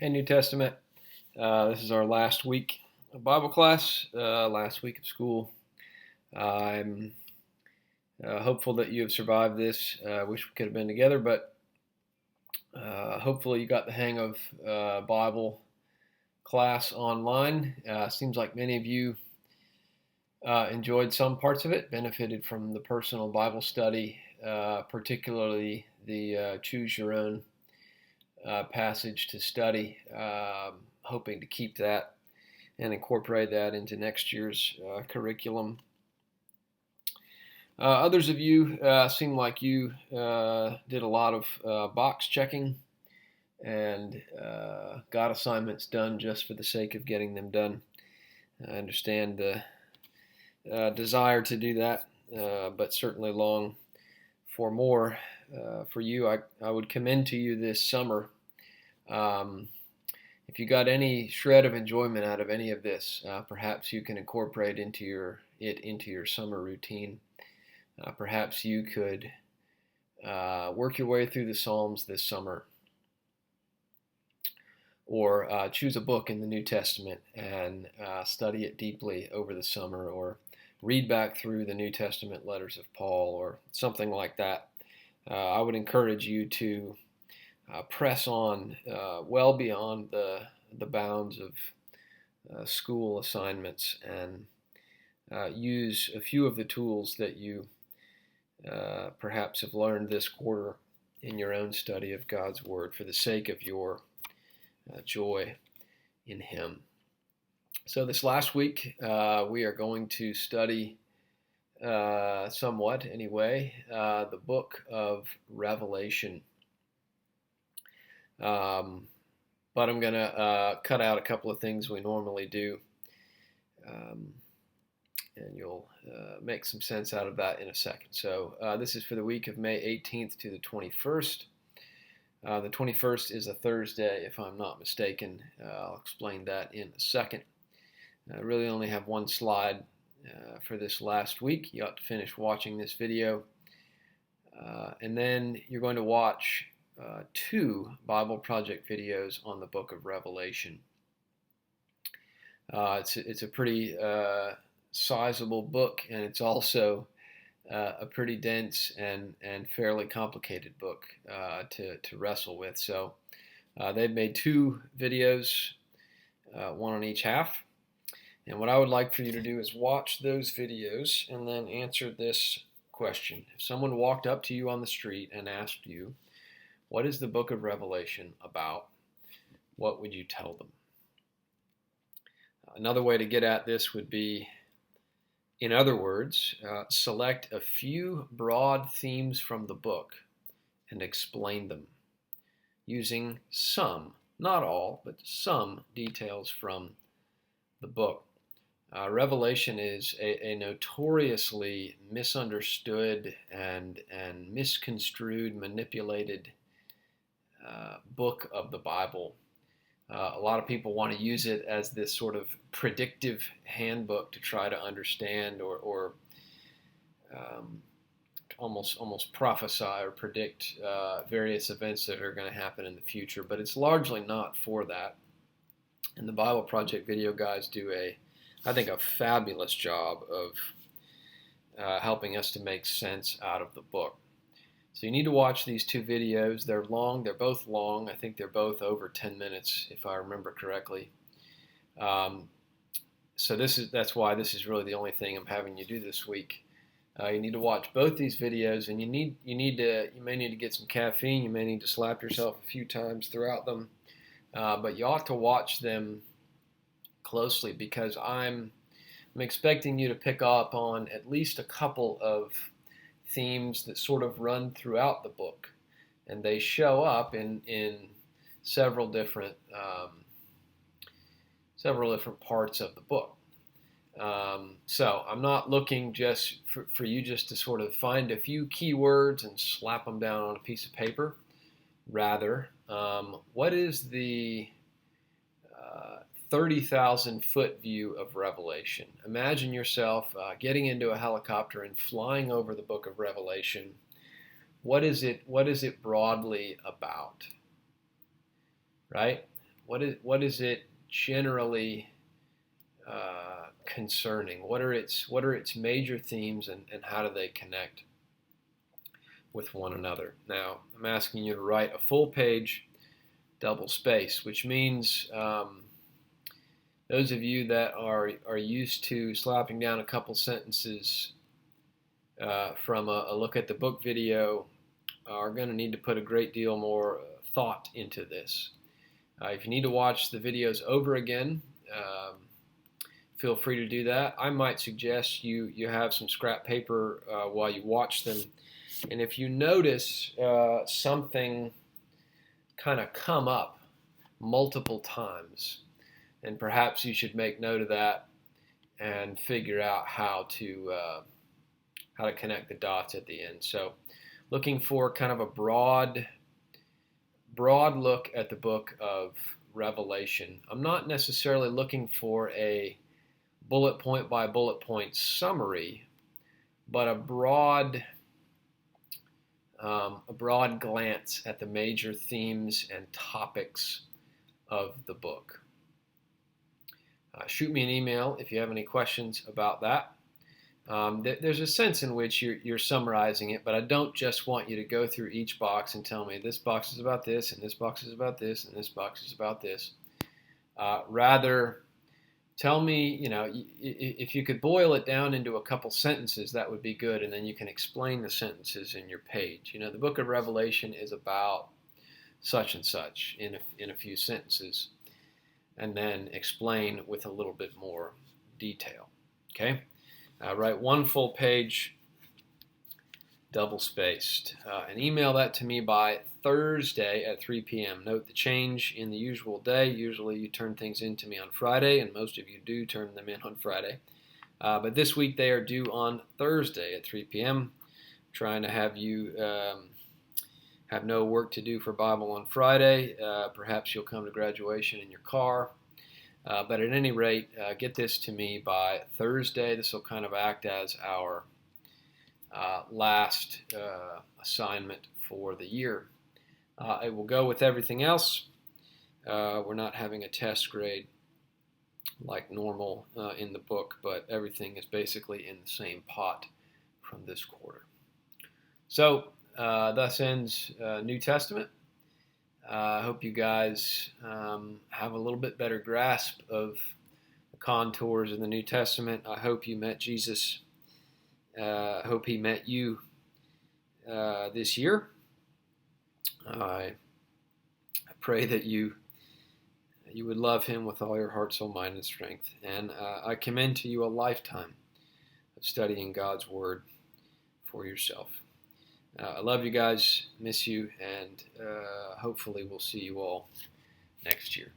and New Testament. This is our last week of Bible class, last week of school. I'm hopeful that you have survived this. Wish we could have been together, but hopefully you got the hang of Bible class online. Seems like many of you enjoyed some parts of it, benefited from the personal Bible study, particularly the choose your own passage to study. Hoping to keep that and incorporate that into next year's curriculum. Others of you seem like you did a lot of box checking and got assignments done just for the sake of getting them done. I understand the desire to do that, but certainly long for more. For you, I would commend to you this summer. If you got any shred of enjoyment out of any of this, perhaps you can incorporate into your summer routine. Perhaps you could work your way through the Psalms this summer, or choose a book in the New Testament and study it deeply over the summer, or read back through the New Testament letters of Paul, or something like that. I would encourage you to press on well beyond the bounds of school assignments and use a few of the tools that you perhaps have learned this quarter in your own study of God's Word for the sake of your joy in Him. So this last week we are going to study somewhat anyway the book of Revelation. But I'm going to cut out a couple of things we normally do, and you'll make some sense out of that in a second. So this is for the week of May 18th to the 21st. The 21st is a Thursday, if I'm not mistaken. I'll explain that in a second. I really only have one slide for this last week. You ought to finish watching this video. And then you're going to watch two Bible Project videos on the book of Revelation. It's a pretty sizable book, and it's also a pretty dense and fairly complicated book to wrestle with. So they've made two videos, one on each half. And what I would like for you to do is watch those videos and then answer this question. If someone walked up to you on the street and asked you, what is the book of Revelation about? What would you tell them? Another way to get at this would be, in other words, select a few broad themes from the book and explain them using some, not all, but some details from the book. Revelation is a notoriously misunderstood and misconstrued, manipulated book of the Bible. A lot of people want to use it as this sort of predictive handbook to try to understand or almost prophesy or predict various events that are going to happen in the future. But it's largely not for that. And the Bible Project video guys do I think, a fabulous job of helping us to make sense out of the book. So you need to watch these two videos. They're long. They're both long. I think they're both over 10 minutes, if I remember correctly. So that's why this is really the only thing I'm having you do this week. You need to watch both these videos, and you may need to get some caffeine. You may need to slap yourself a few times throughout them, but you ought to watch them closely, because I'm expecting you to pick up on at least a couple of themes that sort of run throughout the book, and they show up in several different parts of the book. So I'm not looking just for you just to sort of find a few keywords and slap them down on a piece of paper. Rather, what is the 30,000 foot view of Revelation? Imagine yourself getting into a helicopter and flying over the book of Revelation. What is it broadly about? Right? what is it generally concerning? What are its major themes, and how do they connect with one another? Now, I'm asking you to write a full page, double space, which means those of you that are used to slapping down a couple sentences from a look at the book video are going to need to put a great deal more thought into this. If you need to watch the videos over again, feel free to do that. I might suggest you have some scrap paper while you watch them. And if you notice something kind of come up multiple times, then perhaps you should make note of that and figure out how to connect the dots at the end. So looking for kind of a broad look at the book of Revelation. I'm not necessarily looking for a bullet point by bullet point summary, but a broad glance at the major themes and topics of the book. Shoot me an email if you have any questions about that. There's a sense in which you're summarizing it, but I don't just want you to go through each box and tell me this box is about this, and this box is about this, and this box is about this. Rather, tell me, if you could boil it down into a couple sentences, that would be good, and then you can explain the sentences in your page. The book of Revelation is about such and such in a few sentences, and then explain with a little bit more detail. Okay? Write one full page, double-spaced, and email that to me by Thursday at 3 p.m. Note the change in the usual day. Usually you turn things in to me on Friday, and most of you do turn them in on Friday. But this week they are due on Thursday at 3 p.m. Trying to have you have no work to do for Bible on Friday. Perhaps you'll come to graduation in your car. But at any rate, get this to me by Thursday. This will kind of act as our last assignment for the year. It will go with everything else. We're not having a test grade like normal in the book, but everything is basically in the same pot from this quarter. So thus ends New Testament. I hope you guys have a little bit better grasp of the contours of the New Testament. I hope you met Jesus. I hope he met you this year. I pray that you would love him with all your heart, soul, mind, and strength. And I commend to you a lifetime of studying God's Word for yourself. I love you guys, miss you, and hopefully we'll see you all next year.